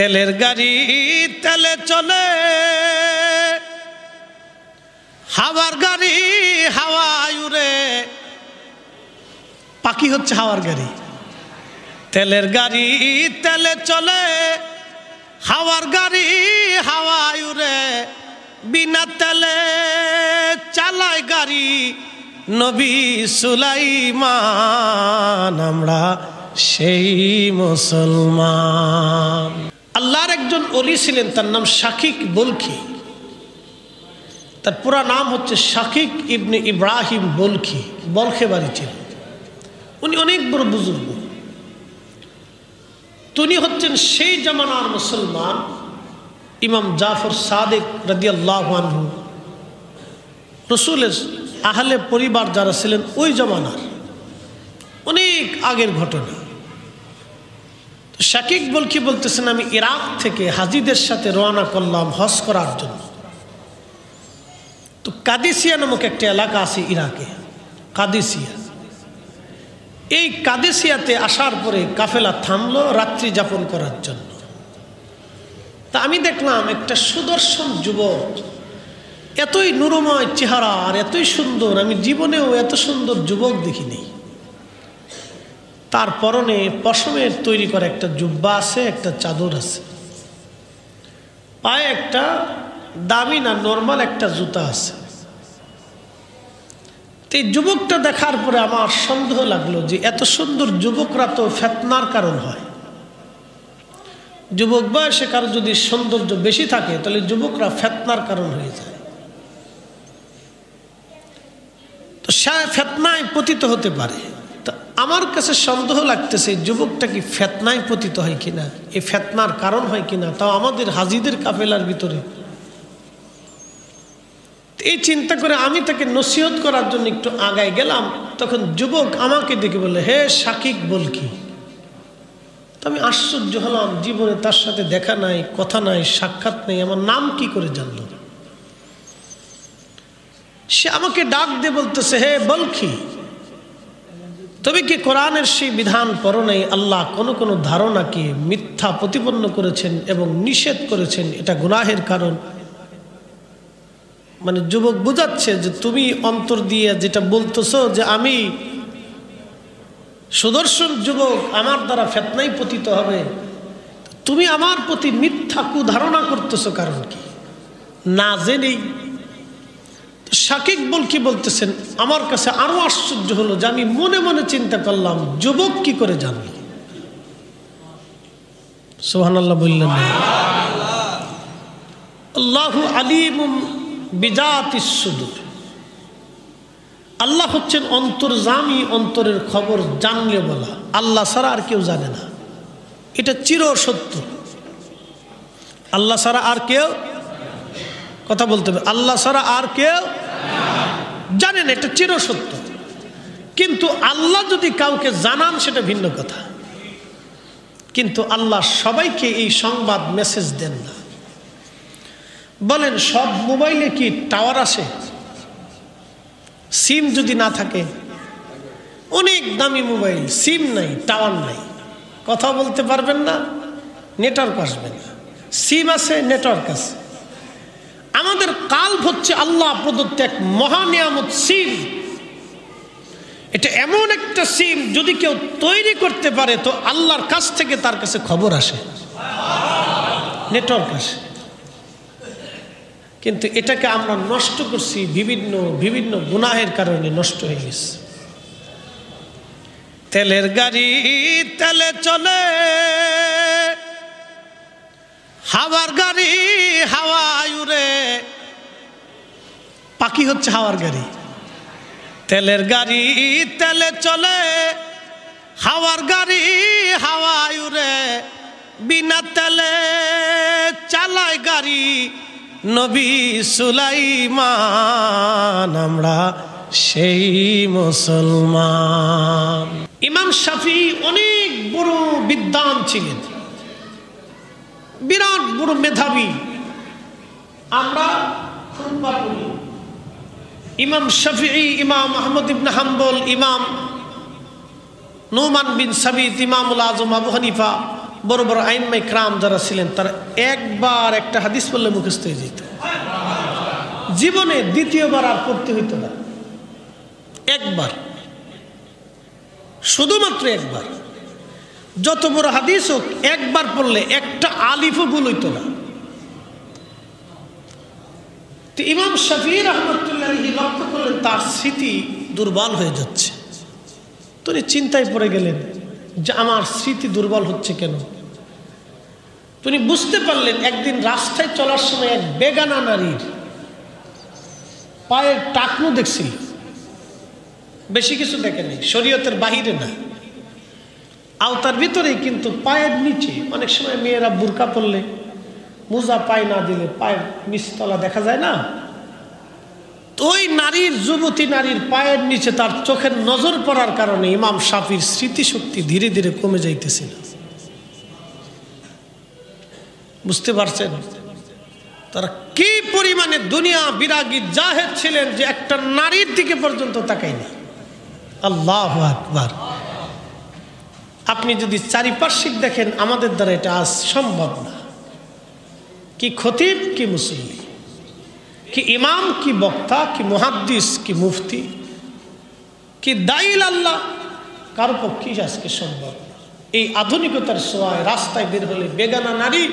তেলের গাড়ি তেলে চলে, হাওয়ার গাড়ি হাওয়ায় উড়ে। পাখি হচ্ছে হাওয়ার গাড়ি। তেলের গাড়ি তেলে চলে, হাওয়ার গাড়ি হাওয়ায় উড়ে। বিনা তেলে চালায় গাড়ি নবী সুলাইমান। আমরা সেই মুসলমান। আল্লাহর একজন ওলি ছিলেন, তার নাম শাকিক বলখি। তার পুরা নাম হচ্ছে শাকিক ইবনে ইব্রাহিম বলখি। বলখে বাড়ি ছিল। উনি অনেক বড় বুজুর্গ। তিনি হচ্ছেন সেই জামানার মুসলমান ইমাম জাফর সাদিক রাদিয়াল্লাহু আনহু, রসুলের আহলে পরিবার যারা ছিলেন ওই জামানার, অনেক আগের ঘটনা। শাকিক বলখি বলতেছেন, আমি ইরাক থেকে হাজিদের সাথে রওনা করলাম হজ করার জন্য। তো কাদিসিয়া নামক একটা এলাকা আছে ইরাকে, কাদিসিয়া। এই কাদিসিয়াতে আসার পরে কাফেলা থামলো রাত্রি যাপন করার জন্য। তা আমি দেখলাম একটা সুদর্শন যুবক, এতই নুরময় চেহারা আর এতই সুন্দর, আমি জীবনেও এত সুন্দর যুবক দেখিনি। তার পরনে পশমের তৈরি করা একটা জুব্বা আছে, একটা চাদর আছে, পায়ে একটা দামি না নর্মাল একটা জুতা আছে। এই যুবকটা দেখার পরে আমার সন্দেহ লাগলো যে এত সুন্দর যুবকরা তো ফিতনার কারণ হয়। যুবক বয়সে কারো যদি সৌন্দর্য বেশি থাকে তাহলে যুবকরা ফিতনার কারণ হয়ে যায়। তো সে ফিতনায় পতিত হতে পারে। তো আমার কাছে সন্দেহ লাগতেছে যুবকটা কি ফিতনায় পতিত হয় কিনা, এই ফিতনার কারণ হয় কিনা, তাও আমাদের হাজিদের কাফেলার ভিতরে। এই চিন্তা করে আমি তাকে নসিহত করার জন্য একটু আগায় গেলাম। তখন যুবক আমাকে দেখে বললে, হে শাকিক বলখি। তো আমি আশ্চর্য হলাম, জীবনে তার সাথে দেখা নাই, কথা নাই, সাক্ষাৎ নেই, আমার নাম কি করে জানলো? সে আমাকে ডাক দিয়ে বলতেছে, হে বলখি, তবে কি কোরআনের সেই বিধান পড়ো নাই? আল্লাহ কোনো কোনো ধারণাকে মিথ্যা প্রতিপন্ন করেছেন এবং নিষেধ করেছেন, এটা গুনাহের কারণ। মানে যুবক বুঝাচ্ছে যে তুমি অন্তর দিয়ে যেটা বলতেছো যে আমি সুদর্শন যুবক, আমার দ্বারা ফিতনায় পতিত হবে, তুমি আমার প্রতি মিথ্যা কুধারণা করতেছো, কারণ কি না জেনেই। শাকিক বলখি বলতেছেন, আমার কাছে আরো আশ্চর্য হলো যে আমি মনে মনে চিন্তা করলাম যুবক কি করে জানল। সুবহানাল্লাহ বললেন না? আল্লাহু আলিমুম বিজাতিস সুদূর। আল্লাহ হচ্ছেন অন্তর্যামী, অন্তরের খবর জানলে বলা। আল্লাহ ছাড়া আর কেউ জানে না, এটা চির সত্য। আল্লাহ ছাড়া আর কেউ, কথা বলতে হবে, আল্লাহ ছাড়া আর কেউ জানে না, এটা চির সত্য। কিন্তু আল্লাহ যদি কাউকে জানান সেটা ভিন্ন কথা। কিন্তু আল্লাহ সবাইকে এই সংবাদ মেসেজ দেন না। বলেন, সব মোবাইলে কি টাওয়ার আসে? সিম যদি না থাকে, অনেক দামি মোবাইল, সিম নাই, টাওয়ার নাই, কথা বলতে পারবেন না, নেটওয়ার্ক আসবে না। সিম আছে, নেটওয়ার্ক আছে। আমাদের কাল্ব হচ্ছে আল্লাহ প্রদত্ত এক মহা নিয়ামত সিম। এটা এমন একটা সিম, যদি কেউ তৈরি করতে পারে তো আল্লাহর কাছ থেকে তার কাছে খবর আসে, নেটওয়ার্ক আসে। কিন্তু এটাকে আমরা নষ্ট করছি, বিভিন্ন বিভিন্ন গুনাহের কারণে নষ্ট হয়ে গেছে। তেলের গাড়ি তেলে চলে, হাওয়ার গাড়ি হাওয়ায় উড়ে। পাখি হচ্ছে হাওয়ার গাড়ি। তেলের গাড়ি তেলে চলে, হাওয়ার গাড়ি হাওয়ায় উড়ে। বিনা তেলে চালায় গাড়ি নবী সুলাইমান। আমরা সেই মুসলমান। ইমাম শাফিঈ অনেক বড় বিদ্বান ছিলেন, বিরাট বড় মেধাবী। আমরা খুতবা পড়ি, ইমাম শাফিঈ, ইমাম আহমদ ইবনে হাম্বল, ইমাম নুমান বিন সাবিত, ইমামুল আজম আবু হানিফা, বড় বড় আইম্মায়ে কিরাম যারা ছিলেন তারা একবার একটা হাদিস পড়লে মুখস্থ হয়ে যেত, জীবনে দ্বিতীয়বার আর পড়তে হইতো না। একবার, শুধুমাত্র একবার। যত বড় হাদিস হোক একবার পড়লে একটা আলিফও ভুল হইতো না। তো ইমাম শাফিঈ রাহমাতুল্লাহ আলাইহি লক্ষ্য করলেন তার স্মৃতি দুর্বল হয়ে যাচ্ছে। তিনি চিন্তায় পড়ে গেলেন যে আমার স্মৃতি দুর্বল হচ্ছে কেন। তিনি বুঝতে পারলেন একদিন রাস্তায় চলার সময় এক বেগানা নারীর পায়ের টাকনু দেখছিল, বেশি কিছু দেখেনি, শরীয়তের বাহিরে না, আওতার ভিতরেই, কিন্তু পায়ের নিচে। অনেক সময় মেয়েরা বুরকা পরলে মোজা পায়ে না দিলে পায়ের নিচতলা দেখা যায় না, তো ওই নারীর, যুবতী নারীর পায়ের নিচে তার চোখের নজর পড়ার কারণে ইমাম শাফির স্মৃতিশক্তি ধীরে ধীরে কমে যাইতেছিল। বুঝতে পারছেন তারা কি পরিমাণে দুনিয়া বিরাগী জাহেদ ছিলেন যে একটা নারীর দিকে পর্যন্ত তাকায়নি। আল্লাহু আকবার। আপনি যদি চারিপার্শ্বিক দেখেন, আমাদের দ্বারা এটা আজ সম্ভব না। কি খতিব, কি মুসল্লি, কি ইমাম, কি বক্তা, কি মুহাদ্দিস, কি মুফতি, কি দাইল আল্লাহ, কারো পক্ষেই আজকে সম্ভব না। এই আধুনিকতার ছোঁয়ায় রাস্তায় বের হলে বেগানা নারী,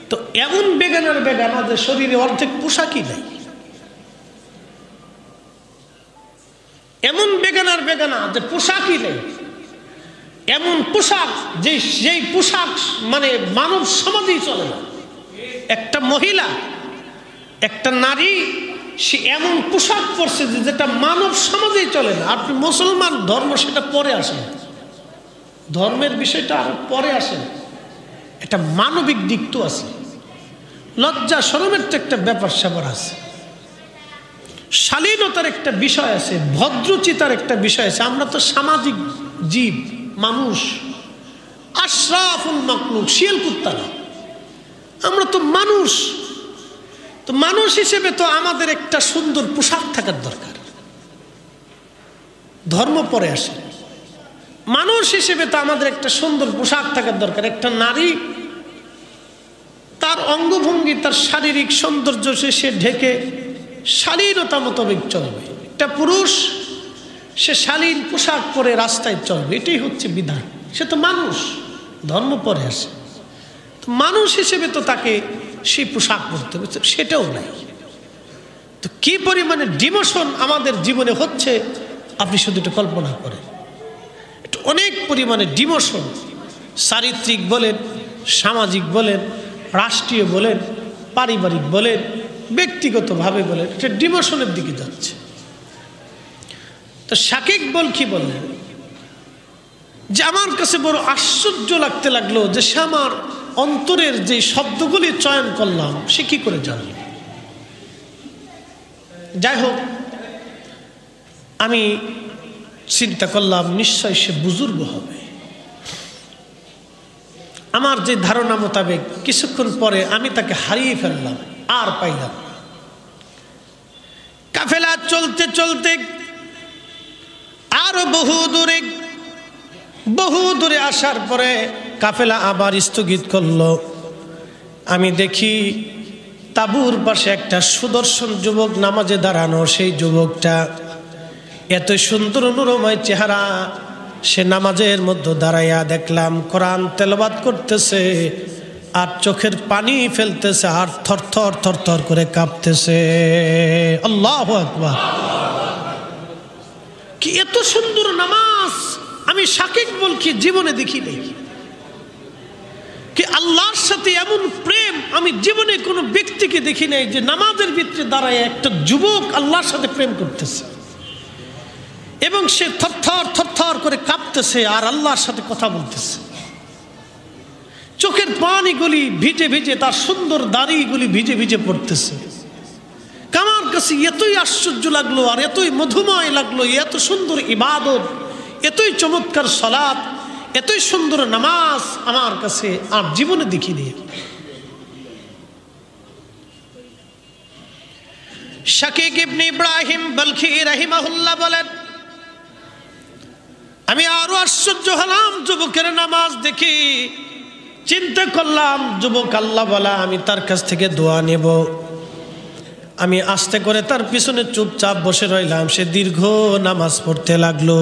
তো এমন বেগানার বেগানা যে শরীরে অর্ধেক পোশাকই নাই, এমন বেগানার বেগানা যে পোশাকই নেই, এমন পোশাক যেই পোশাক মানে মানব সমাজেই চলে না। একটা মহিলা, একটা নারী, সে এমন পোশাক পরছে যেটা মানব সমাজেই চলে না। আপনি মুসলমান ধর্ম, সেটা পরে আসেন, ধর্মের বিষয়টা আর পরে আসেন, এটা মানবিক দিক তো আছে, লজ্জা শরমের তো একটা ব্যাপার স্যাপার আছে, শালীনতার একটা বিষয় আছে, ভদ্রচিতার একটা বিষয় আছে। আমরা তো সামাজিক জীব, মানুষ, আশরাফুল মাখলুক, শিয়াল কুত্তা না, আমরা তো মানুষ। তো মানুষ হিসেবে তো আমাদের একটা সুন্দর পোশাক থাকার দরকার, ধর্ম পরে আসে। মানুষ হিসেবে তো আমাদের একটা সুন্দর পোশাক থাকার দরকার। একটা নারী তার অঙ্গভঙ্গি, তার শারীরিক সৌন্দর্য সে ঢেকে শালীনতা মোতাবেক চলবে। একটা পুরুষ সে শালীন পোশাক পরে রাস্তায় চলবে, এটাই হচ্ছে বিধান। সে তো মানুষ, ধর্ম পরে আসে। তো মানুষ হিসেবে তো তাকে সেই পোশাক পরতে হবে, সেটাও নাই। তো কি পরিমাণে ডিমোশন আমাদের জীবনে হচ্ছে আপনি শুধু একটু কল্পনা করেন। এটা অনেক পরিমাণে ডিমোশন, চারিত্রিক বলেন, সামাজিক বলেন, রাষ্ট্রীয় বলেন, পারিবারিক বলেন, ব্যক্তিগতভাবে বলেন, এটা ডিমোশনের দিকে যাচ্ছে। তো শাকিক বল কি বললেন যে আমার কাছে বড় আশ্চর্য লাগতে লাগলো যে সে আমার অন্তরের যে শব্দগুলি চয়ন করলাম সে কি করে জানল। যাই হোক, আমি চিন্তা করলাম নিশ্চয় সে বুজুর্গ হবে। আমার যে ধারণা মোতাবেক কিছুক্ষণ পরে আমি তাকে হারিয়ে ফেললাম, আর পাইলাম না। কাফেলা চলতে চলতে আরো বহু দূরে আসার পরে কাফেলা আবার স্থগিত করলো। আমি দেখি তাঁবুর পাশে একটা সুদর্শন যুবক নামাজে দাঁড়ানো। সেই যুবকটা এত সুন্দর অনুরময় চেহারা, সে নামাজের মধ্যে দাঁড়াইয়া দেখলাম কোরআন তেলাওয়াত করতেছে আর চোখের পানি ফেলতেছে আর থরথর থরথর করে কাঁপতেছে। আল্লাহু আকবার। কি এত সুন্দর নামাজ আমি শাকিক বলছি জীবনে দেখি নাই। কি আল্লাহর সাথে এমন প্রেম আমি জীবনে কোনো ব্যক্তিকে দেখি নাই যে নামাজের ভিতরে দাঁড়ায় একটা যুবক আল্লাহর সাথে প্রেম করতেছে এবং সে থরথর থরথর করে কাঁপতেছে আর আল্লাহর সাথে কথা বলতেছে। চোখের পানিগুলি ভিজে ভিজে, তার সুন্দর দাড়িগুলি ভিজে ভিজে পড়তেছে। আমার কাছে এতই আশ্চর্য লাগলো আর এতই মধুময় লাগলো, এত সুন্দর ইবাদত, এতই চমৎকার সালাত, এতই সুন্দর নামাজ আমার কাছে আর জীবনে দেখিনি। শাকিক ইবনে ইব্রাহিম বলখি রাহিমাহুল্লাহ বলেন, আমি আরো আশ্চর্য হলাম যুবকের নামাজ দেখি। চিন্তা করলাম যুবক আল্লাহ বলা, আমি তার কাছ থেকে দোয়া নেব। আমি আস্তে করে তার পিছনে চুপচাপ বসে রইলাম। সে দীর্ঘ নামাজ পড়তে লাগলো।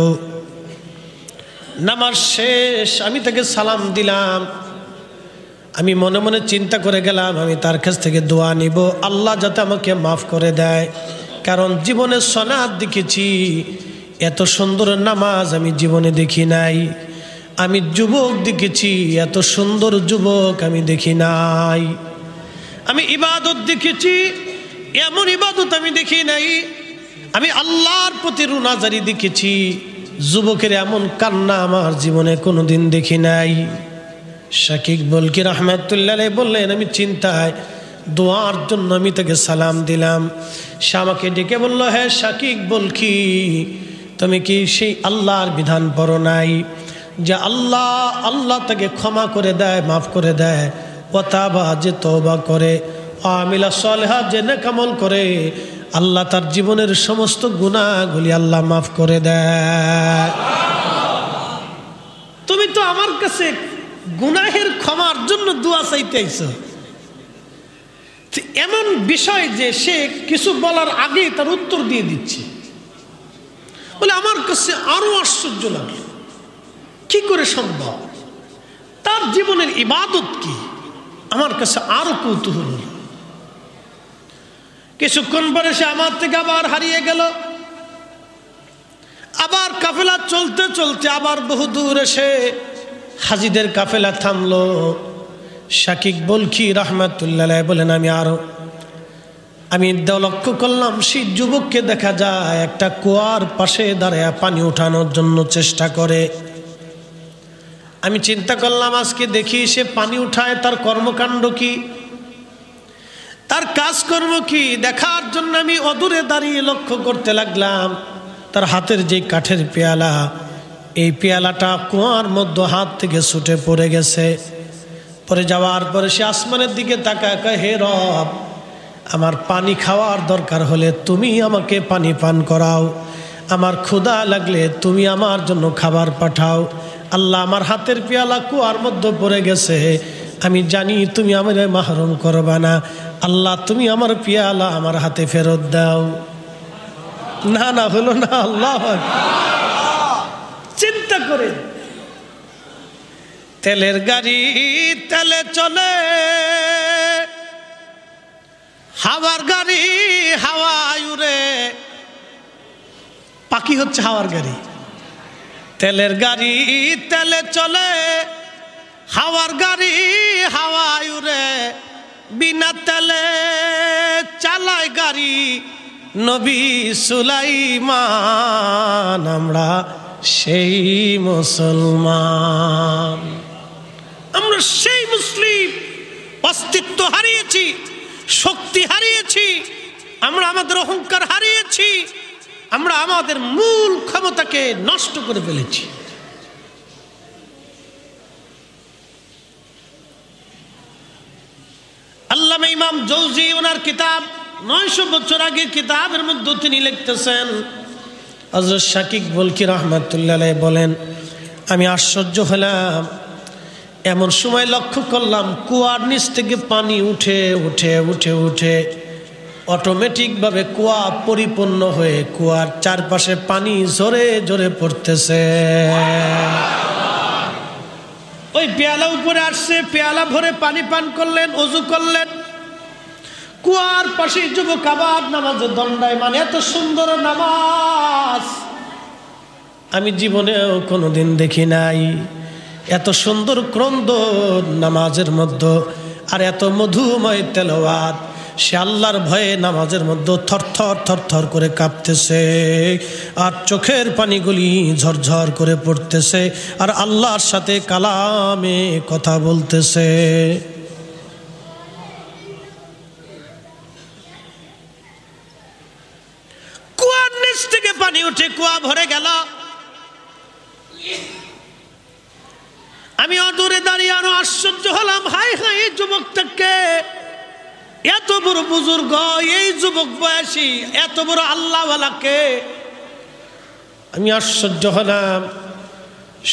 নামাজ শেষ, আমি তাকে সালাম দিলাম। আমি মনে মনে চিন্তা করে গেলাম, আমি তার কাছ থেকে দোয়া নিব, আল্লাহ যাতে আমাকে মাফ করে দেয়। কারণ জীবনে সলাত দেখেছি, এত সুন্দর নামাজ আমি জীবনে দেখি নাই। আমি যুবক দেখেছি, এত সুন্দর যুবক আমি দেখি নাই। আমি ইবাদত দেখেছি, এমন ইবাদত আমি দেখি নাই। আমি আল্লাহর প্রতি রুনাজারি দেখেছি, যুবকের এমন কান্না আমার জীবনে কোনোদিন দেখি নাই। শাকিক বলকি রহমাতুল্লাহ আলাইহি বললেন, আমি চিন্তায় দোয়ার জন্য আমি তাকে সালাম দিলাম। সে আমাকে ডেকে বলল, হ্যাঁ শাকিক বলকি, তুমি কি সেই আল্লাহর বিধান পড়ো নাই যে আল্লাহ তাকে ক্ষমা করে দেয়, মাফ করে দেয়। ওয়াতাবা, যে তওবা করে, আমিলা সালেহা, যে নেক আমল করে, আল্লাহ তার জীবনের সমস্ত গুনাহগুলি আল্লাহ মাফ করে দেয়। তুমি তো আমার কাছে গুনাহের ক্ষমার জন্য দোয়া চাইতে আইছো। এমন বিষয় যে সে কিছু বলার আগে তার উত্তর দিয়ে দিচ্ছে, বলে আমার কাছে আরো আশ্চর্য লাগে, কি করে সম্ভব? তার জীবনের ইবাদত কি, আমার কাছে আরো কৌতূহল। কিছুক্ষণ পরে সে আমার থেকে আবার হারিয়ে গেল। আবার কাফেলা চলতে চলতে আবার বহু দূর এসে হাজিদের কাফেলা থামলো। শাকিক বলকি রহমাতুল্লাহ আলাইহি বলেন, আমি লক্ষ্য করলাম সেই যুবককে দেখা যায় একটা কুয়ার পাশে দাঁড়ায় পানি উঠানোর জন্য চেষ্টা করে। আমি চিন্তা করলাম, আজকে দেখি সে পানি উঠায়, তার কর্মকাণ্ড কি, তার কাজকর্ম কি, দেখার জন্য আমি অদূরে দাঁড়িয়ে লক্ষ্য করতে লাগলাম। তার হাতের যে কাঠের পেয়ালা, এই পেয়ালাটা কুয়ার মধ্যে হাত থেকে ছুটে পড়ে গেছে। পরে যাওয়ার পরে সে আসমানের দিকে তাকায়, কয়, হে রব, আমার পানি খাওয়ার দরকার হলে তুমি আমাকে পানি পান করাও, আমার ক্ষুধা লাগলে তুমি আমার জন্য খাবার পাঠাও। আল্লাহ, আমার হাতের পেয়ালা কুয়ার মধ্যে পড়ে গেছে, আমি জানি তুমি আমাকে মাহরুম করবা না। আল্লাহ, তুমি আমার পেয়ালা আমার হাতে ফেরত দাও। না হলো না। আল্লাহ, চিন্তা করে, তেলের গাড়ি তেলে চলে, হাওয়ার গাড়ি হাওয়ায় উড়ে। পাখি হচ্ছে হাওয়ার গাড়ি। তেলের গাড়ি তেলে চলে, হাওয়ার গাড়ি হাওয়ায় উড়ে। বিনা তেলে চালায় গাড়ি নবী সুলাইমান। আমরা সেই মুসলমান, আমরা সেই মুসলিম। অস্তিত্ব হারিয়েছি, শক্তি হারিয়েছি, আমরা আমাদের অহংকার হারিয়েছি, আমরা আমাদের মূল ক্ষমতাকে নষ্ট করে ফেলেছি। আল্লামা ইমাম জৌজি ওনার কিতাব 900 বছর আগে কিতাবের মধ্যে তিনি লিখতেছেন, হযরত শাকিক বলকি রহমাতুল্লাহ আলাইহি বলেন, আমি আশ্চর্য হলাম। এমন সময় লক্ষ্য করলাম কুয়ার নিচ থেকে পানি উঠে উঠে উঠে উঠে অটোমেটিকভাবে কুয়া পরিপূর্ণ হয়ে কুয়ার চারপাশে পানি ঝরে ঝরে পড়তেছে। ওই পেয়ালা উপরে আসছে, পেয়ালা ভরে পানি পান করলেন, ওযু করলেন। কুয়ার পাশে যুবক আবার নামাজে দণ্ডায়মান। এত সুন্দর নামাজ আমি জীবনেও কোনোদিন দেখি নাই। এত সুন্দর ক্রন্দন নামাজের মধ্যে, আর এত মধুময় তেলাওয়াত। সে আল্লাহর ভয়ে নামাজের মধ্যে থরথর থরথর করে কাঁপতেছে, আর চোখের পানিগুলি ঝরঝর করে পড়তেছে, আর আল্লাহর সাথে কালামে কথা বলতেছে। কুয়ার নিচ থেকে পানি উঠে কুয়া ভরে গেল। আমি অদূরে দাঁড়িয়ে আরো আশ্চর্য হলাম, হাই হাই, এই যুবকটাকে, এত বড় বুজুর্গ, এই যুবক বয়সী এত বড় আল্লাহওয়ালাকে। আমি আশ্চর্য হলাম।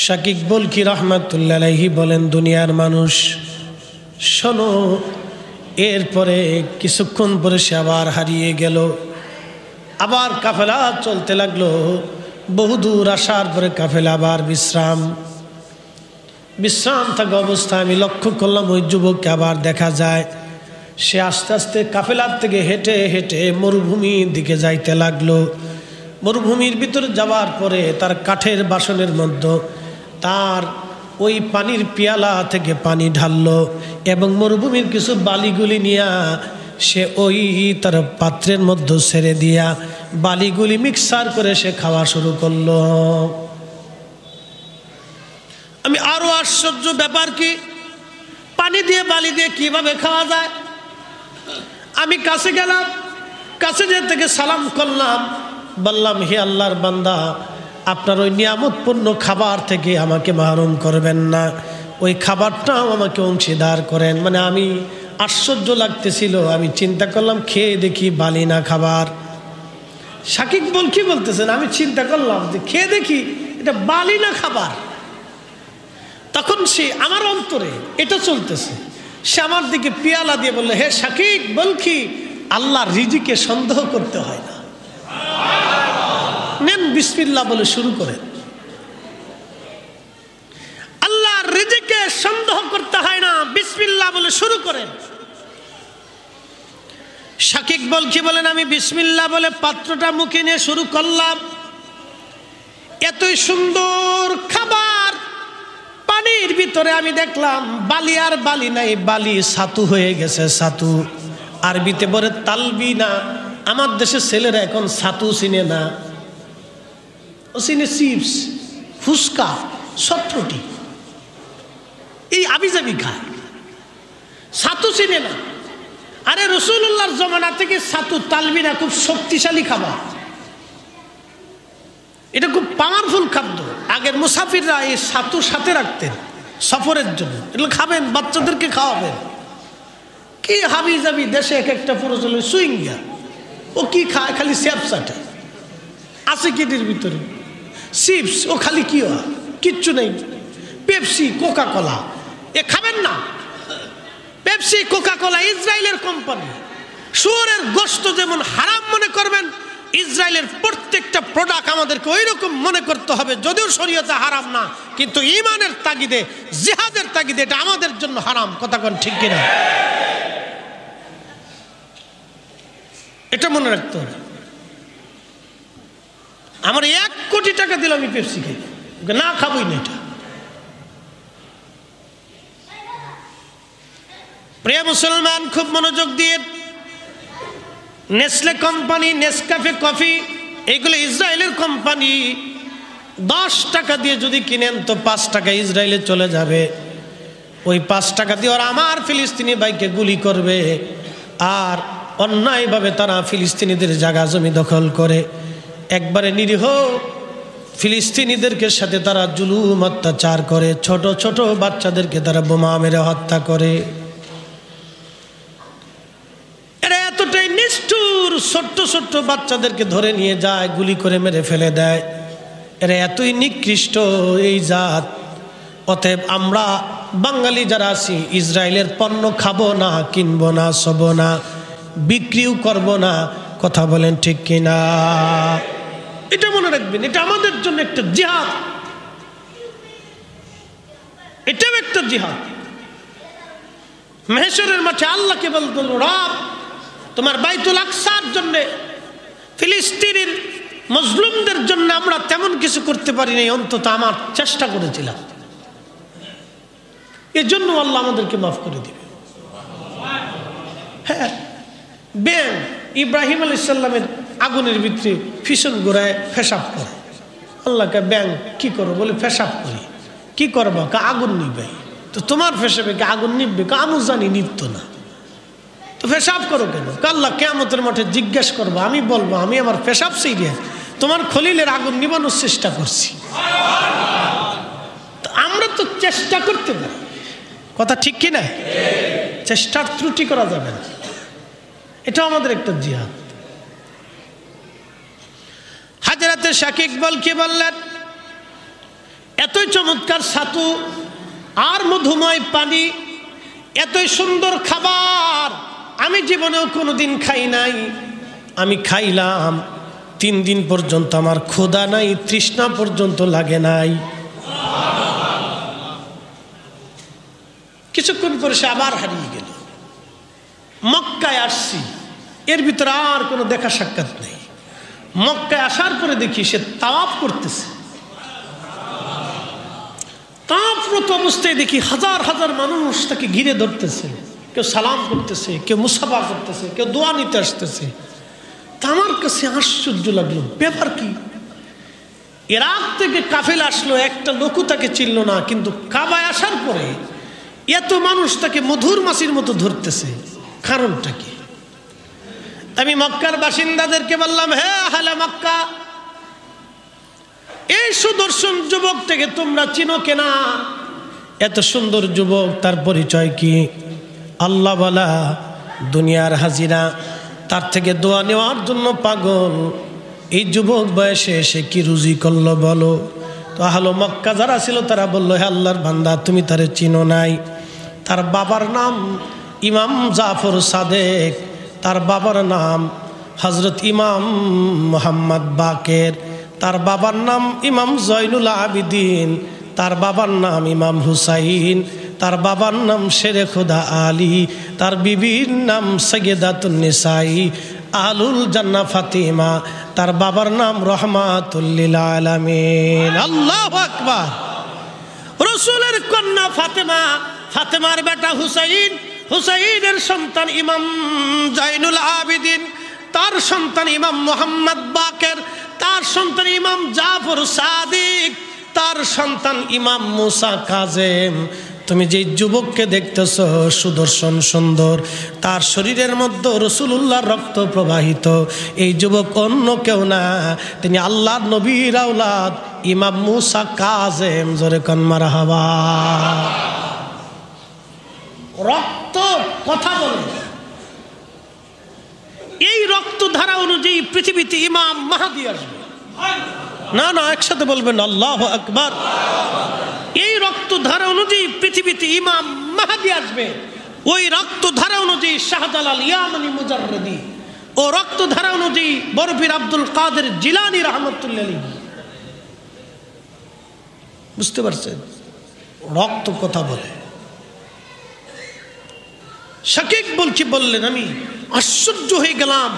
শাকিক বলকি রহমাতুল্লাহ আলাইহি বলেন, দুনিয়ার মানুষ শোনো, এরপরে কিছুক্ষণ পরে সে আবার হারিয়ে গেল। আবার কাফেলা চলতে লাগলো। বহুদূর আসার পরে কাফেলা আবার বিশ্রাম থাকা অবস্থায় আমি লক্ষ্য করলাম ওই যুবককে আবার দেখা যায়। সে আস্তে আস্তে কাফেলার থেকে হেঁটে হেঁটে মরুভূমির দিকে যাইতে লাগলো। মরুভূমির ভিতরে যাওয়ার পরে তার কাঠের বাসনের মধ্যে তার ওই পানির পেয়ালা থেকে পানি ঢাললো এবং মরুভূমির কিছু বালিগুলি নিয়ে সে ওই তার পাত্রের মধ্যে ছেড়ে দিয়া বালিগুলি মিক্সার করে সে খাওয়া শুরু করলো। আমি আরো আশ্চর্য, ব্যাপার কি, পানি দিয়ে বালি দিয়ে কিভাবে খাওয়া যায়? আমি কাছে গেলাম, কাছে যে থেকে সালাম করলাম, বললাম, হে আল্লাহর বান্দা, আপনার ওই নিয়ামতপূর্ণ খাবার থেকে আমাকে মাহরুম করবেন না, ওই খাবারটাও আমাকে অংশীদার করেন। মানে আমি আশ্চর্য লাগতেছিল, আমি চিন্তা করলাম খেয়ে দেখি বালি না খাবার। শাকিক কি বলতেছেন, আমি চিন্তা করলাম যে খেয়ে দেখি এটা বালি না খাবার। তখন সে আমার অন্তরে এটা চলতেছে, সে আমার দিকে পিয়ালা দিয়ে বললো, হে শাকিক কি, আল্লাহর রিজিকে সন্দেহ করতে হয় না, নেন বিসমিল্লাহ বলে শুরু করেন। আল্লাহর রিজিকে সন্দেহ করতে হয় না, বিসমিল্লাহ বলে শুরু করেন। শাকিক কি বলেন, আমি বিসমিল্লাহ বলে পাত্রটা মুখে নিয়ে শুরু করলাম। এতই সুন্দর খাবার, পানির ভিতরে আমি দেখলাম বালি আর বালি নাই, বালি ছাতু হয়ে গেছে। ছাতু আরবিতে বলে তালবি না। আমার দেশের ছেলেরা এখন ছাতু চিনে না, ও চিনে চিপস, ফুচকা, চটপটি, এই আবিজাবি খায়, ছাতু চিনে না। আরে রাসূলুল্লাহর জমানা থেকে ছাতু, তালবি না খুব শক্তিশালী খাবার, এটা খুব পাওয়ারফুল খাদ্য। আগের মুসাফিররা এই ছাতু সাথে রাখতেন সফরের জন্য, এগুলো খাবেন, বাচ্চাদেরকে খাওয়াবেন। কি হাবি যাবি দেশে এক একটা প্রচলন, সুইঙ্গা, ও কি খায়, খালি স্যাপ চাটে, আছে কেটির ভিতরে চিপস, ও খালি কি হয়, কিচ্ছু নেই। পেপসি, কোকা কোলা, এ খাবেন না। পেপসি, কোকা কোলা ইসরায়েলের কোম্পানি। শুয়োরের গোশত যেমন হারাম মনে করবেন, ইসরায়েলের প্রত্যেকটা প্রোডাক্ট আমাদেরকে ওই রকম মনে করতে হবে, যদিও শরীয়তে হারাম না, কিন্তু ঈমানের তাগিদে, জিহাদের তাগিদে এটা আমাদের জন্য হারাম। কথা কোন ঠিক কিনা? এটা মনে রাখতে হবে। আমার 1 কোটি টাকা দিল, আমি পেপসি খাই না, খাবই না। এটা প্রিয় মুসলমান, খুব মনোযোগ দিয়ে, নেসলে কোম্পানি, নেসক্যাফে কফি, এগুলো ইসরায়েলের কোম্পানি। 10 টাকা দিয়ে যদি কিনেন তো 5 টাকা ইসরায়েলে চলে যাবে। ওই 5 টাকা দিয়ে ওরা আমার ফিলিস্তিনি ভাইকে গুলি করবে, আর অন্যায়ভাবে তারা ফিলিস্তিনিদের জায়গা জমি দখল করে। একবারে নিরীহ ফিলিস্তিনিদেরকে সাথে তারা জুলুম অত্যাচার করে, ছোট ছোট বাচ্চাদেরকে তারা বোমা মেরে হত্যা করে। এরা এতটাই নিষ্ঠুর, ছোট্ট ছোট্ট বাচ্চাদেরকে ধরে নিয়ে যায়, গুলি করে মেরে ফেলে দেয়। এরা এতই নিকৃষ্ট এই জাত। অতএব আমরা বাঙালি যারা আছি, ইসরায়েলের পণ্য খাবো না, কিনবো না, ছবো না, বিক্রিও করবো না। কথা বলেন ঠিক কিনা? এটা মনে রাখবেন, এটা আমাদের জন্য একটা জিহাদ, এটাও একটা জিহাদ। মেহশরের মাঠে আল্লাহকে বলতো, রব, তোমার বাইতুল আকসার জন্য, ফিলিস্তিনের মজলুমদের জন্য আমরা তেমন কিছু করতে পারি নাই, অন্তত আমার চেষ্টা করেছিলাম, এর জন্য আল্লাহ আমাদেরকে মাফ করে দিবে। হ্যাঁ, ব্যাং ইব্রাহিম আলাইহিস সালামের আগুনের ভিতরে ফিসন ঘোরায় পেশাব করে। আল্লাহকে, ব্যাং কি করো? বলে পেশাব করি। কি করবো? আগুন নিবে। তো তোমার পেশাবে কি আগুন নিববে? আমি জানি নিবত না, তো পেশাব করো কেন? আল্লাহ কিয়ামতের মাঠে জিজ্ঞেস করবো, আমি বলবো আমি আমার পেশাব সেইরে তোমার খলিলের আগুন নিবানোর চেষ্টা করছি। তো আমরা তো চেষ্টা করতে পারি, কথা ঠিক কিনা? চেষ্টার ত্রুটি করা যাবে না, এটা আমাদের একটা জিহাদ। হযরত শাকিক কি বললেন, এতই চমৎকার ছাতু আর মধুময় পানি, এতই সুন্দর খাবার আমি জীবনেও কোনোদিন খাই নাই। আমি খাইলাম, 3 দিন পর্যন্ত আমার ক্ষুধা নাই, তৃষ্ণা পর্যন্ত লাগে নাই। কিছুক্ষণ পরে সে আবার হারিয়ে গেল। মক্কায় আসছি, এর ভিতরে আর কোনো দেখা সাক্ষাৎ নেই। মক্কায় আসার পরে দেখি সে তাওয়াফ করতেছে। তাওয়াফরত অবস্থায় দেখি হাজার হাজার মানুষ তাকে ঘিরে ধরতেছে, কেউ সালাম করতেছে, কেউ মুসাফা করতেছে, কেউ দোয়া নিতে আসতেছে। তা আমার কাছে আশ্চর্য লাগলো, ব্যাপার কি? ইরাক থেকে কাফেলা আসলো, একটা লোকও তাকে চিনল না, কিন্তু কাবায় আসার পরে এত মানুষ তাকে মধুর মাছির মতো ধরতেছে, কারণটা কি? আমি মক্কার বাসিন্দাদেরকে বললাম, হে আহলে মক্কা, এই সুদর্শন যুবক থেকে তোমরা চিনো কেনা? এত সুন্দর যুবক, তার পরিচয় কি? আল্লাহ বলা, দুনিয়ার হাজিরা, তার থেকে দোয়া নেওয়ার জন্য পাগল। এই যুবক বয়সে এসে কি রুজি করলো বলো? তো আহলে মক্কা যারা ছিল তারা বলল, হে আল্লাহর বান্দা, তুমি তারে চিনো নাই? তার বাবার নাম ইমাম জাফর সাদেক, তার বাবার নাম হযরত ইমাম মুহাম্মদ বাকের, তার বাবার নাম ইমাম জয়নুল আবিদিন, তার বাবার নাম ইমাম হুসাইন, তার বাবার নাম শেরে খুদা আলী, তার বিবির নাম সৈয়দাতুন নিসাই আহলুল জান্নাহ ফাতিমা, তার বাবার নাম রহমাতুল লিল আলামিন। আল্লাহু আকবার। রাসূলের কন্যা ফাতেমা, ফাতেমার বেটা হুসাইন, হুসাইনের সন্তান ইমাম জয়নুল আবিদিন, তার সন্তান ইমাম মুহাম্মদ বাকের, তার সন্তান ইমাম জাফর সাদিক, তার সন্তান ইমাম মুসা কাজেম। তুমি যে যুবককে দেখতেছ সুদর্শন সুন্দর, তার শরীরের মধ্যে রাসূলুল্লাহর রক্ত প্রবাহিত। এই যুবক অন্য কেউ না, তিনি আল্লাহর নবীর আওলাদ ইমাম মুসা কাজেম। জোরে কোন মারহাবা। রক্ত কথা বলে। এই রক্ত ধারা অনুযায়ী পৃথিবীতে ইমাম মাহদী আসবে। না না, একসাথে বলবেন আল্লাহু আকবার। এই রক্ত ধারা অনুযায়ী পৃথিবীতে ইমাম মাহদী আসবে। ওই রক্ত ধারা অনুযায়ী শাহজালাল ইয়ামানি মুজাররদি, ও রক্ত ধারা অনুযায়ী বরফির আব্দুল কাদের জিলানী রাহমাতুল্লাহ আলাইহি। বুঝতে পারছেন? রক্ত কথা বলে। শাকিক বললেন, আমি আশ্চর্য হয়ে গেলাম।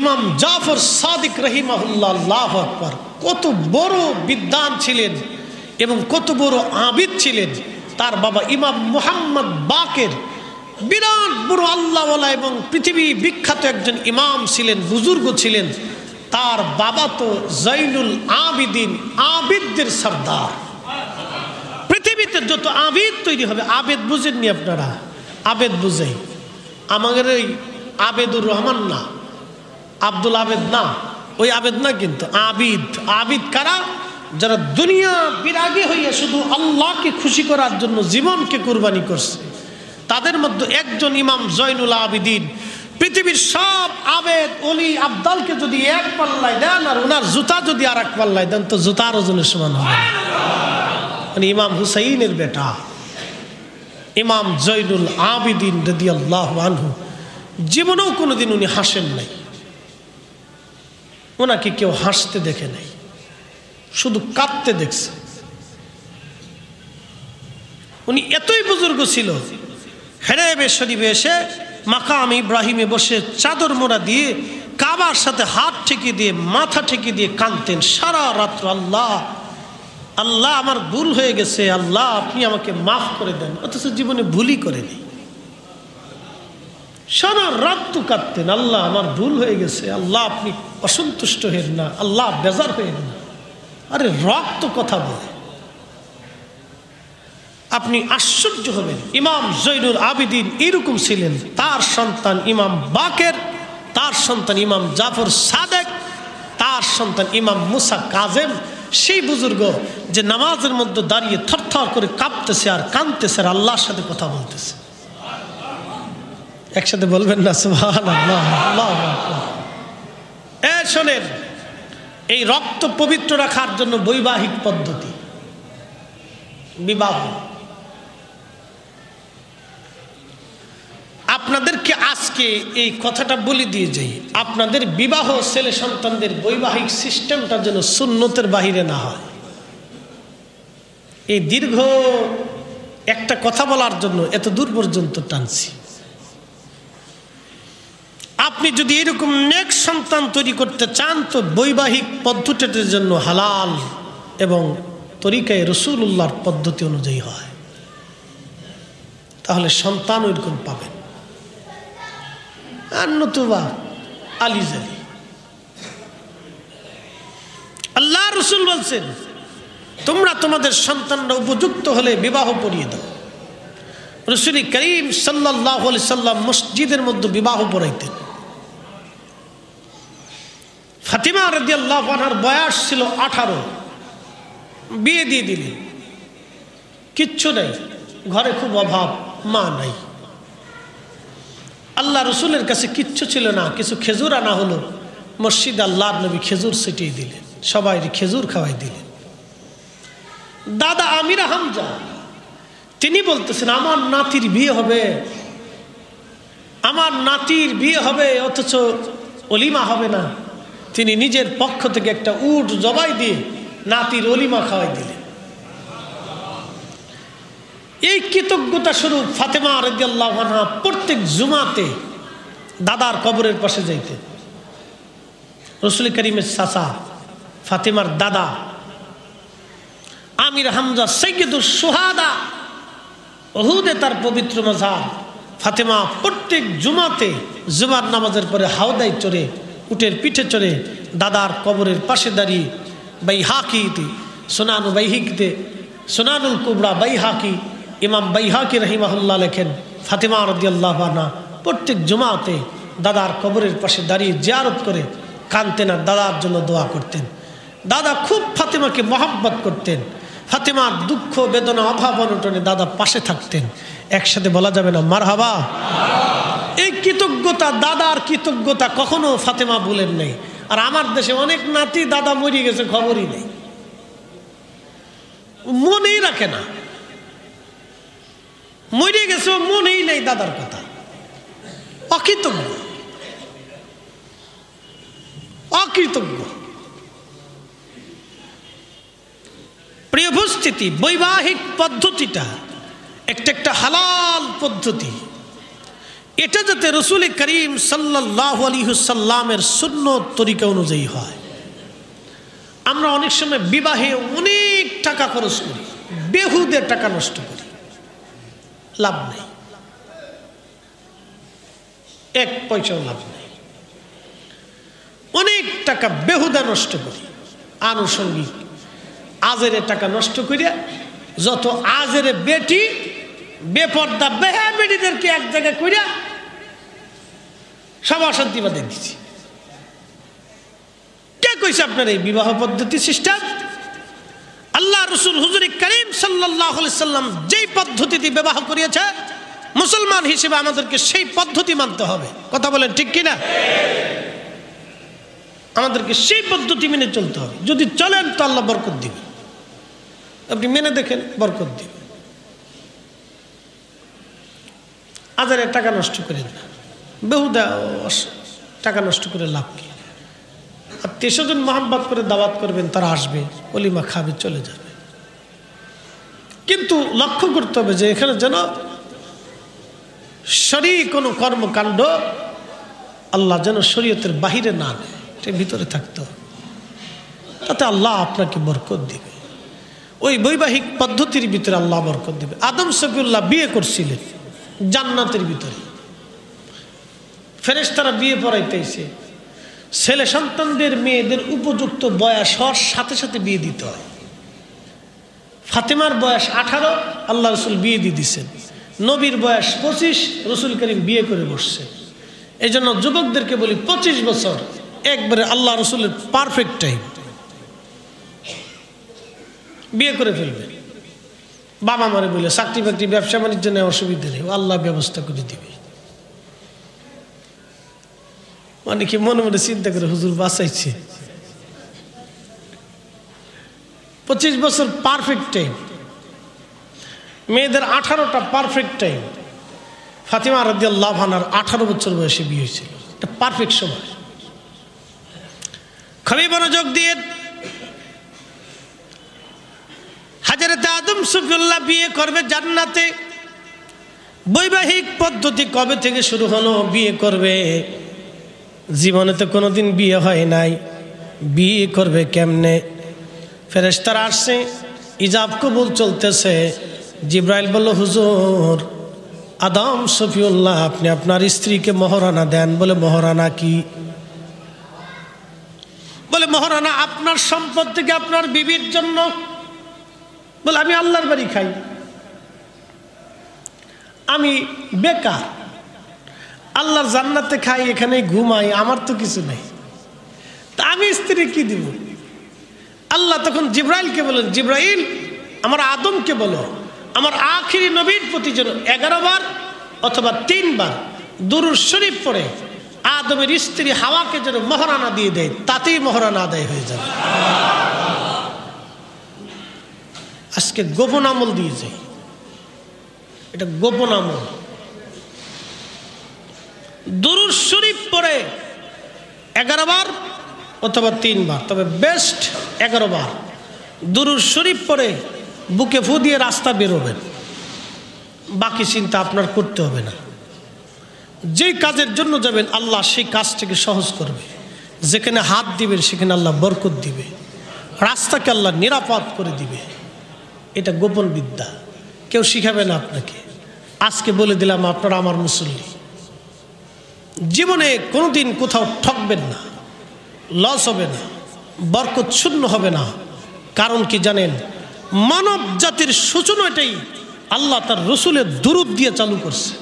ইমাম জাফর সাদিক রহিমাহুল্লাহ, আল্লাহু আকবার, কত বড় বিদ্বান ছিলেন এবং কত বড় আবিদ ছিলেন। তার বাবা ইমাম মুহাম্মদ বাকের বিরাট বড় আল্লাহওয়ালা এবং পৃথিবী বিখ্যাত একজন ইমাম ছিলেন, বুজুর্গ ছিলেন। তার বাবা তো জৈনুল আবিদিন, আবিদদের সর্দার। পৃথিবীতে যত আবিদ তৈরি হবে, আবেদ বুঝেননি আপনারা? আবেদ বুঝেই আমাদের ওই আবেদুর রহমান না, আব্দুল আবেদ না, ওই আবেদ না, কিন্তু আবিদ। আবিদ কারা? যারা দুনিয়া বিরাগী হইয়া শুধু আল্লাহকে খুশি করার জন্য জীবনকে কুরবানি করছে। তাদের মধ্যে একজন ইমাম জয়নুল আবিদিন। পৃথিবীর সব আবেদ অলি আবদালকে যদি এক পাল্লায় দেন আর ওনার জুতা যদি আর এক পাল্লায় দেন, তো জুতার ওজনের সমান হবে। মানে ইমাম হুসাইনের বেটা ইমাম জয়নুল আবিদিন রাদিয়াল্লাহু আনহু, জীবনেও কোনোদিন উনি হাসেন নাই। ওনাকে কেউ হাসতে দেখে নাই, শুধু কাঁদতে দেখছে। উনি এতই বুজুর্গ ছিল, হেরেবে শরীফে এসে মাকাম ইব্রাহিমে বসে চাদর মোড়া দিয়ে কাবার সাথে হাত ঠেকিয়ে দিয়ে মাথা ঠেকিয়ে দিয়ে কাঁদতেন সারা রাত্র। আল্লাহ আল্লাহ, আমার ভুল হয়ে গেছে, আল্লাহ আপনি আমাকে মাফ করে দেন। অথচ জীবনে ভুলই করেনি। সারা রাত কাঁদতেন, আল্লাহ আমার ভুল হয়ে গেছে, আল্লাহ আপনি অসন্তুষ্ট হেন না, আল্লাহ বেজার হয়ে না। আরে রক্ত কথা বলে। আপনি আশ্চর্য হবেন, ইমাম জয়নুল আবিদিন এরকম ছিলেন। তার সন্তান ইমাম বাকের, তার সন্তান ইমাম জাফর সাদেক, তার সন্তান ইমাম মুসা কাজেম। সেই বুজুর্গ যে নামাজের মধ্যে দাঁড়িয়ে থরথর করে কাঁপতেছে আর কাঁদতেছে আর আল্লাহর সাথে কথা বলতেছে। একসাথে বলবেন না সুবহানাল্লাহ। আল্লাহু আকবার। শোনেন, এই রক্ত পবিত্র রাখার জন্য বৈবাহিক পদ্ধতি বিবাহ। আপনাদেরকে আজকে এই কথাটা বলে দিয়ে যাই, আপনাদের বিবাহ ছেলে সন্তানদের বৈবাহিক সিস্টেমটা যেন সুন্নতের বাহিরে না হয়। এই দীর্ঘ একটা কথা বলার জন্য এত দূর পর্যন্ত টানছি। আপনি যদি এরকম নেক সন্তান তৈরি করতে চান তো বৈবাহিক পদ্ধতির জন্য হালাল এবং তরিকায় রাসূলুল্লাহর পদ্ধতি অনুযায়ী হয়, তাহলে সন্তান ওইরকম পাবেন। আর নতুবা আলিজালি। আল্লাহ রাসূল বলছেন তোমরা তোমাদের সন্তানরা উপযুক্ত হলে বিবাহ পড়িয়ে দাও। রাসূল করিম সাল্লাল্লাহু আলাইহি সাল্লাম মসজিদের মধ্যে বিবাহ পড়াইতেন। ফাতিমা রাদিয়াল্লাহু আনহার বয়স ছিল 18, বিয়ে দিয়ে দিলেন। কিচ্ছু নাই, ঘরে খুব অভাব, মা নাই। আল্লাহ রসুলের কাছে কিচ্ছু ছিল না, কিছু খেজুর আনা হলো, মসজিদ আল্লাহর নবী খেজুর ছিটিয়ে দিলেন, সবাই খেজুর খাওয়াই দিলেন। দাদা আমির হামজা তিনি বলতেছেন আমার নাতির বিয়ে হবে, আমার নাতির বিয়ে হবে, অথচ অলিমা হবে না। তিনি নিজের পক্ষ থেকে একটা উট জবাই দিয়ে নাতির অলিমা খাওয়াই দিলেন। এই কৃতজ্ঞতা স্বরূপ ফাতেমা রাদিয়াল্লাহু আনহা প্রত্যেক জুমাতে দাদার কবরের পাশে যাইতেন। রাসূল করিমের চাচা ফাতেমার দাদা আমির হামজা সাইয়্যিদুশ শুহাদা, উহুদে তার পবিত্র মাজার। ফাতেমা প্রত্যেক জুমাতে জুমার নামাজের পরে হাওদায় চড়ে, উটের পিঠে চড়ে দাদার কবরের পাশে দাঁড়িয়ে বাইহাকিতে, সুনানুল বাইহিকিতে, সুনানুল কুবরা বাইহাকি, ইমাম বাইহাকি রাহিমাহুল্লাহ লেখেন ফাতেমা রাদিয়াল্লাহু আনহা প্রত্যেক জুমাতে দাদার কবরের পাশে দাঁড়িয়ে জিয়ারত করে কাঁদতেন আর দাদার জন্য দোয়া করতেন। দাদা খুব ফাতেমাকে মহব্বত করতেন। ফাতেমার দুঃখ বেদনা অভাব অনটনে দাদা পাশে থাকতেন। একসাথে বলা যাবে না মারহাবা। এই কৃতজ্ঞতা, দাদার কৃতজ্ঞতা কখনো ফাতেমা ভুলেন নেই। আর আমার দেশে অনেক নাতি দাদা মরে গেছে খবরই নেই, মনেই রাখে না, মরে গেছে মনেই নেই দাদার কথা। অকৃতজ্ঞ, অকৃতজ্ঞ। প্রিয় উপস্থিতি, বৈবাহিক পদ্ধতিটা একটা হালাল পদ্ধতি। এটা যাতে রাসূল করিম সাল্লাল্লাহু আলাইহি সাল্লামের সুন্নত তরিকা অনুযায়ী হয়। আমরা অনেক সময় বিবাহে অনেক টাকা খরচ করি, বেহুদে টাকা নষ্ট করি, লাভ নেই, এক পয়সাও লাভ নেই। অনেক টাকা বেহুদা নষ্ট করি, আনুষঙ্গিক আজেরে টাকা নষ্ট করিয়া যত আজেরে বেটি বেপর্দা বেহা বেটিদেরকে এক জায়গায় করিয়া সব অশান্তি বাদে দিচ্ছি। কে কইছে আপনার এই বিবাহ পদ্ধতি সিস্টেম? আল্লাহ রসুল হুজুর করিম সাল্লাল্লাহু আলাইহি সাল্লাম যেই পদ্ধতিতে বিবাহ করিয়েছে, মুসলমান হিসেবে আমাদেরকে সেই পদ্ধতি মানতে হবে। কথা বলেন ঠিক কিনা? আমাদেরকে সেই পদ্ধতি মেনে চলতে হবে। যদি চলেন তো আল্লাহ বরকত দিবে। আপনি মেনে দেখেন, বরকত দিবে। আজারে টাকা নষ্ট করেন না, বেহুদা টাকা নষ্ট করে লাভ কি? আর ৩০ জন মহাব্বত করে দাওয়াত করবেন, তারা আসবে, অলিমা খাবে, চলে যাবে। কিন্তু লক্ষ্য করতে হবে যে এখানে যেন শরীর কোনো কর্মকাণ্ড আল্লাহ যেন শরীয়তের বাহিরে না নেয়, এটার ভিতরে থাকতে হবে। তাতে আল্লাহ আপনাকে বরকত দিবে। ওই বৈবাহিক পদ্ধতির ভিতরে আল্লাহ বরকত দিবে। আদম সফিউল্লাহ বিয়ে করছিলেন জান্নাতের ভিতরে, ফেরেশতারা বিয়ে পড়াইতেছে। ছেলে সন্তানদের মেয়েদের উপযুক্ত বয়স হওয়ার সাথে সাথে বিয়ে দিতে হয়। ফাতেমার বয়স 18, আল্লাহ রসুল বিয়ে দিয়ে দিচ্ছেন। নবীর বয়স 25, রসুল করিম বিয়ে করে বসছেন। এই জন্য যুবকদেরকে বলি 25 বছর একবারে আল্লাহ রসুলের পারফেক্ট টাইম, বিয়ে করে ফেলবে। বাবা মারে বলে চাকরি বাকরি ব্যবসা বাণিজ্য নেওয়ার অসুবিধা নেই, আল্লাহ ব্যবস্থা করে দিবে। অনেকে মনে মনে চিন্তা করে হুজুর বাঁচাইছে, 25 বছর পারফেক্ট টাইম, মেয়েদের 18টা পারফেক্ট টাইম। ফাতিমা রাদিয়াল্লাহু আনহার 18 বছর বয়সে বিয়ে হয়েছিল, এটা পারফেক্ট সময়। খুবই মনোযোগ দিয়ে হযরত আদম সফিউল্লাহ বিয়ে করবে জান্নাতে। বৈবাহিক পদ্ধতি কবে থেকে শুরু হলো? বিয়ে করবে, জীবনে তো কোনোদিন বিয়ে হয় নাই, বিয়ে করবে কেমনে? ফেরেশতারা আসছে, ইজাব কবুল চলতেছে। জিব্রাইল বলল, হুজুর আদম সফিউল্লাহ আপনি আপনার স্ত্রীকে মহারানা দেন। বলে মহারানা কি? বলে মহারানা আপনার সম্পদ থেকে আপনার বিবির জন্য। বলে আমি আল্লাহর বাড়ি খাই, আমি বেকার, আল্লাহর জান্নাতে খাই, এখানে ঘুমাই, আমার তো কিছু নেই, তা আমি স্ত্রী কি দিব? আল্লাহ তখন জিব্রাইলকে বলেন, জিব্রাইল আমার আদমকে বলো আমার আখিরি নবীর প্রতি যেন 11 বার অথবা 3 বার দুরূদ শরীফ পড়ে আদমের স্ত্রী হাওয়াকে যেন মহারানা দিয়ে দেয়, তাতেই মহারানা আদায় হয়ে যাবে। আজকে গোপন আমল দিয়ে যায়, এটা গোপন আমল। দুরূদ শরীফ পড়ে 11 বার অথবা 3 বার, তবে বেস্ট 11 বার দুরূদ শরীফ পড়ে বুকে ফু দিয়ে রাস্তা বেরোবেন, বাকি চিন্তা আপনার করতে হবে না। যেই কাজের জন্য যাবেন আল্লাহ সেই কাজটাকে সহজ করবে। যেখানে হাত দিবেন সেখানে আল্লাহ বরকত দিবে, রাস্তাকে আল্লাহ নিরাপদ করে দিবে। এটা গোপন বিদ্যা, কেউ শিখাবে না আপনাকে। আজকে বলে দিলাম, আপনারা আমার মুসল্লি, জীবনে কোনোদিন কোথাও ঠকবেন না, লস হবে না, বরকত শূন্য হবে না। কারণ কি জানেন? মানব জাতির সূচনাটাই আল্লাহ তার রসুলের দুরূদ দিয়ে চালু করছে।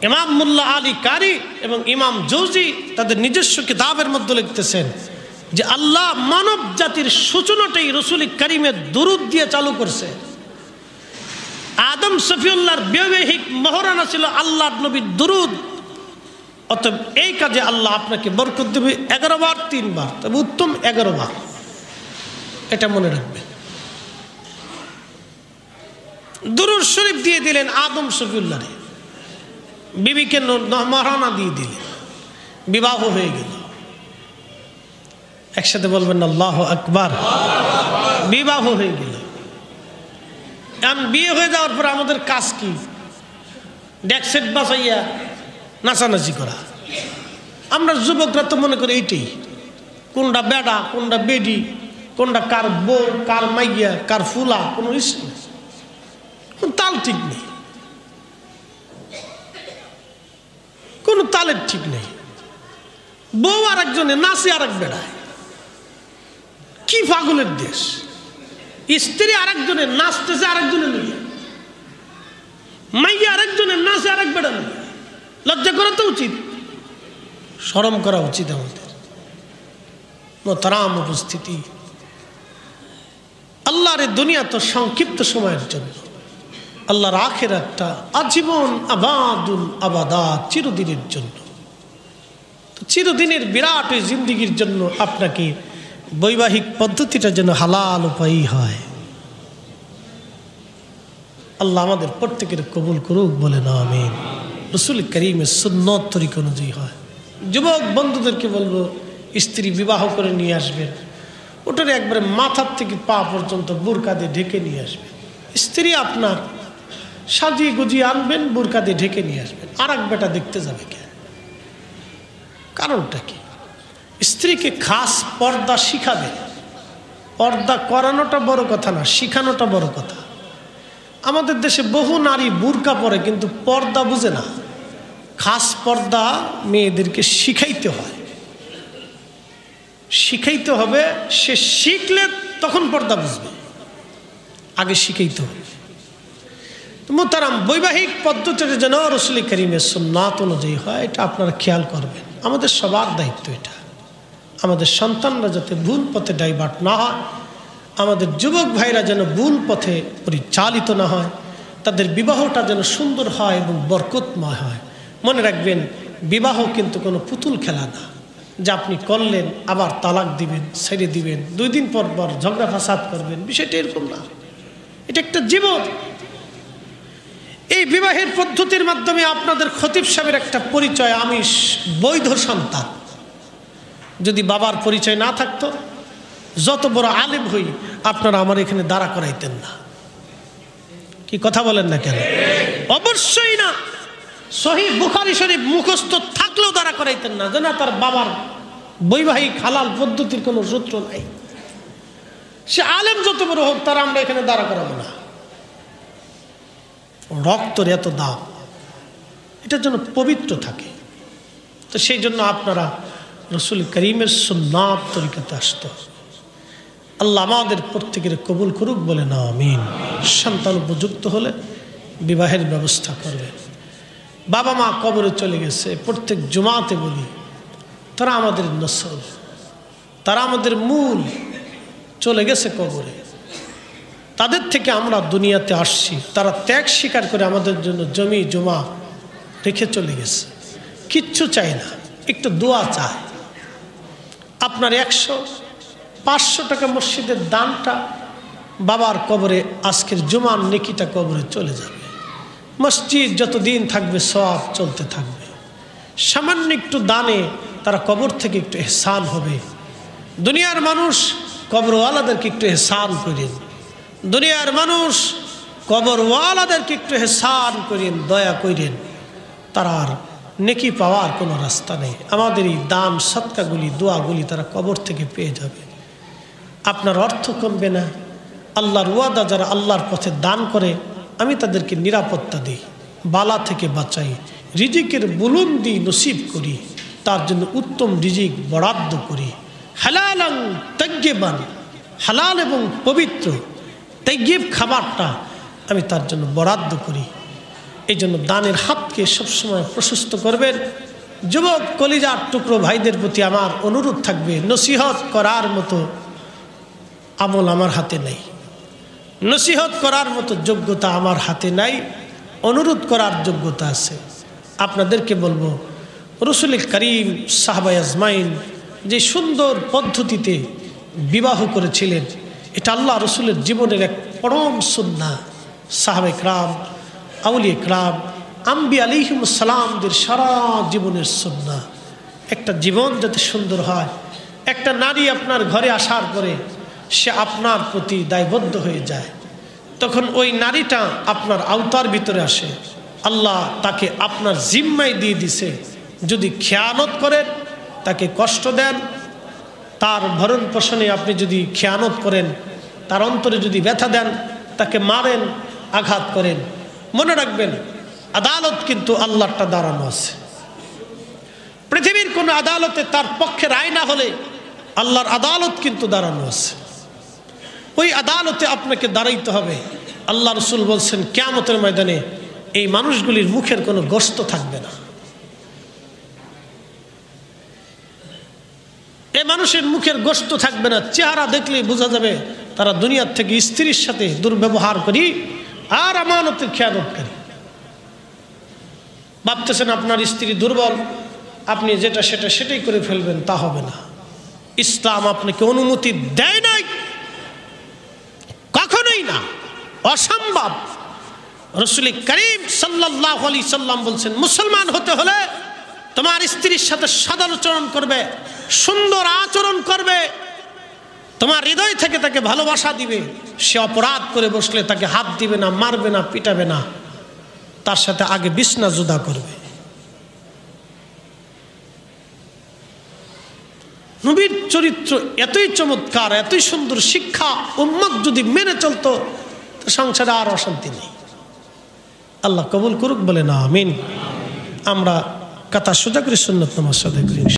ইমাম মোল্লা আলী কারি এবং ইমাম জৌজি তাদের নিজস্ব কিতাবের মধ্যে লিখতেছেন যে আল্লাহ মানব জাতির সূচনাটাই রসুল করিমের দুরূদ দিয়ে চালু করছে। আদম সফিউল্লাহর বৈবাহিক মহারানা ছিল আল্লাহর নবীর দুরূদ। অতএব এই কাজে আল্লাহ আপনাকে বরকত দেবে 11 বার 3 বার, তবে উত্তম 11 বার, এটা মনে রাখবেন। দুরূদ শরীফ দিয়ে দিলেন আদম সফিউল্লাহরে, বিবিকে মহারানা দিয়ে দিলেন, বিবাহ হয়ে গেল। একসাথে বলবেন আল্লাহু আকবার। বিবাহ হয়ে গেল। এখন বিয়ে হয়ে যাওয়ার পর আমাদের কাজ কি? ডেকসেট বাসাইয়া নাচানাচি করা। আমরা যুবকরা তো মনে করি এইটাই, কোনটা বেডা কোনটা বেডি, কোনটা কার বউ কার মাইয়া কার ফুলা, কোনো তাল ঠিক নেই, কোনো তালের ঠিক নেই। বউ আর একজনে নাচে আর এক বেড়ায়, কি পাগলের দেশ! স্ত্রী আরেকজনের নাচতেছে আরেকজনে নিয়ে, মাইয়া আরেকজনের নাচে আরেক বেড়া নিয়ে। লজ্জা করা তো উচিত, শরম করা উচিত আমাদের। মোহতারাম উপস্থিতি, আল্লাহর এই দুনিয়া তো সংক্ষিপ্ত সময়ের জন্য, আল্লাহর আখিরাতটা আজীবন আবাদুল আবাদাত, চিরদিনের জন্য। তো চিরদিনের বিরাট এই জিন্দিগির জন্য আপনাকে বৈবাহিক পদ্ধতিটা যেন হালাল উপায়ই হয়। আল্লাহ আমাদের প্রত্যেকের কবুল করুক, বলেন আমিন। রসুল করিমের সুন্নত তরিকা অনুযায়ী হয়। যুবক বন্ধুদেরকে বলবো, স্ত্রী বিবাহ করে নিয়ে আসবেন, ওটার একবারে মাথার থেকে পা পর্যন্ত বোরকা দিয়ে ঢেকে নিয়ে আসবেন। স্ত্রী আপনার সাজিয়ে গুজিয়ে আনবেন, বোরকা দিয়ে ঢেকে নিয়ে আসবেন। আর এক বেটা দেখতে যাবে কেন? কারণটা কি? স্ত্রীকে খাস পর্দা শিখাবে। পর্দা করানোটা বড় কথা না, শিখানোটা বড় কথা। আমাদের দেশে বহু নারী বুরকা পরে কিন্তু পর্দা বুঝে না। খাস পর্দা মেয়েদেরকে শিখাইতে হয়, শিখাইতে হবে। সে শিখলে তখন পর্দা বুঝবে, আগে শিখাইতে হবে। মোহতারাম, বৈবাহিক পদ্ধতিটা যেন রসুল করিমের সুন্নাত অনুযায়ী হয়, এটা আপনারা খেয়াল করবেন। আমাদের সবার দায়িত্ব এটা। আমাদের সন্তানরা যাতে ভুল পথে ডাইভার্ট না হয়, আমাদের যুবক ভাইরা যেন ভুল পথে পরিচালিত না হয়, তাদের বিবাহটা যেন সুন্দর হয় এবং বরকতময় হয়। মনে রাখবেন, বিবাহ কিন্তু কোনো পুতুল খেলা না। যে আপনি করলেন আবার তালাক দিবেন, ছেড়ে দিবেন, 2 দিন পর পর ঝগড়া ফাসাদ করবেন, বিষয়টা এরকম না। এটা একটা জীবন। এই বিবাহের পদ্ধতির মাধ্যমে আপনাদের খতিব সাহেবের একটা পরিচয়, আমি বৈধ সন্তান। যদি বাবার পরিচয় না থাকতো, যত বড় আলেম হই আপনারা আমার এখানে দাঁড়া করাইতেন না। কি কথা বলেন না কেন? অবশ্যই না। সহিহ বুখারী শরীফ মুখস্থ থাকলেও দাঁড়া করাইতেন না, যে না তার বাবার বৈবাহিক হালাল পদ্ধতির কোনো সূত্র নাই। সে আলেম যত বড় হোক, তারা আমরা এখানে দাঁড়া করাবো না। রক্তের এত দাম, এটার জন্য পবিত্র থাকে। তো সেই জন্য আপনারা রসুল করিমের সুন্নাত তরিকাতে আসতে হবে। আল্লাহ আমাদের প্রত্যেকের কবুল করুক, বলে না আমিন। সন্তান উপযুক্ত হলে বিবাহের ব্যবস্থা করবে। বাবা মা কবরে চলে গেছে, প্রত্যেক জুমাতে বলি, তারা আমাদের নসল, তারা আমাদের মূল, চলে গেছে কবরে। তাদের থেকে আমরা দুনিয়াতে আসছি। তারা ত্যাগ স্বীকার করে আমাদের জন্য জমি জমা রেখে চলে গেছে। কিচ্ছু চাই না, একটু দোয়া চায়। আপনার 100-500 টাকা মসজিদের দানটা বাবার কবরে, আজকের জুমার নেকিটা কবরে চলে যাবে। মসজিদ যতদিন থাকবে সওয়াব চলতে থাকবে। সামান্য একটু দানে তারা কবর থেকে একটু ইহসান হবে। দুনিয়ার মানুষ কবরওয়ালাদেরকে একটু ইহসান করেন, দুনিয়ার মানুষ কবরওয়ালাদেরকে একটু ইহসান করেন, দয়া করেন। তারা আর নেকি পাওয়ার কোনো রাস্তা নেই। আমাদের এই দান সদকাগুলি, দোয়াগুলি তারা কবর থেকে পেয়ে যাবে। আপনার অর্থ কমবে না। আল্লাহর ওয়াদা, যারা আল্লাহর পথে দান করে আমি তাদেরকে নিরাপত্তা দিই, বালা থেকে বাঁচাই, রিজিকের বুলন্দি নসিব করি, তার জন্য উত্তম রিজিক বরাদ্দ করি। হালালাং তাইয়্যিবান, হালাল এবং পবিত্র তাইয়্যিব খাবারটা আমি তার জন্য বরাদ্দ করি। এই জন্য দানের হাতকে সবসময় প্রশস্ত করবেন। যুবক কলিজার টুকরো ভাইদের প্রতি আমার অনুরোধ থাকবে, নসিহত করার মতো আমল আমার হাতে নেই, নসিহত করার মতো যোগ্যতা আমার হাতে নাই, অনুরোধ করার যোগ্যতা আছে। আপনাদেরকে বলবো, রসুল করিম সাহাবায়ে আজমাইন যে সুন্দর পদ্ধতিতে বিবাহ করেছিলেন, এটা আল্লাহ রসুলের জীবনের এক পরম সুন্নাহ। সাহাবায়ে কেরাম, আউলিয়া কেরাম, আম্বিয়া আলাইহিমুস সালামদের সারা জীবনের সুন্নাহ। একটা জীবন যাতে সুন্দর হয়, একটা নারী আপনার ঘরে আসার পরে সে আপনার প্রতি দায়বদ্ধ হয়ে যায়, তখন ওই নারীটা আপনার আওতার ভিতরে আসে। আল্লাহ তাকে আপনার জিম্মায় দিয়ে দিছে। যদি খেয়ানত করেন, তাকে কষ্ট দেন, তার ভরণ পোষণে আপনি যদি খেয়ানত করেন, তার অন্তরে যদি ব্যথা দেন, তাকে মারেন, আঘাত করেন, মনে রাখবেন আদালত কিন্তু আল্লাহরটা দাঁড়ানো আছে। পৃথিবীর কোনো আদালতে তার পক্ষে রায় না হলে আল্লাহর আদালত কিন্তু দাঁড়ানো আছে। ওই আদালতে আপনাকে দাঁড়াইতে হবে। আল্লাহ রসুল বলছেন, কিয়ামতের ময়দানে এই মানুষগুলির মুখের কোনো গোশত থাকবে না। এই মানুষের মুখের গোশত থাকবে না। চেহারা দেখলেই বোঝা যাবে তারা দুনিয়ার থেকে স্ত্রীর সাথে দুর্ব্যবহার করি আর আমানতের খেয়ানতকারী। ভাবতেছেন আপনার স্ত্রী দুর্বল, আপনি যেটা সেটাই করে ফেলবেন, তা হবে না। ইসলাম আপনাকে অনুমতি দেয় নাই, কখনোই না, অসম্ভব। রসুল করিম সাল্লাল্লাহু আলাইহি সাল্লাম বলছেন, মুসলমান হতে হলে তোমার স্ত্রীর সাথে সদাচরণ করবে, সুন্দর আচরণ করবে, তোমার হৃদয় থেকে তাকে ভালোবাসা দিবে। সে অপরাধ করে বসলে তাকে হাত দিবে না, মারবে না, পিটাবে না, তার সাথে আগে বিছনা জুদা করবে। নবীর চরিত্র এতই চমৎকার, এতই সুন্দর শিক্ষা উম্মত যদি মেনে চলতো, তো সংসারে আর অশান্তি নেই। আল্লাহ কবুল করুক, বলে না আমিন। আমরা কাতা সোজা করে সুন্নত নামাজ আদায় করি।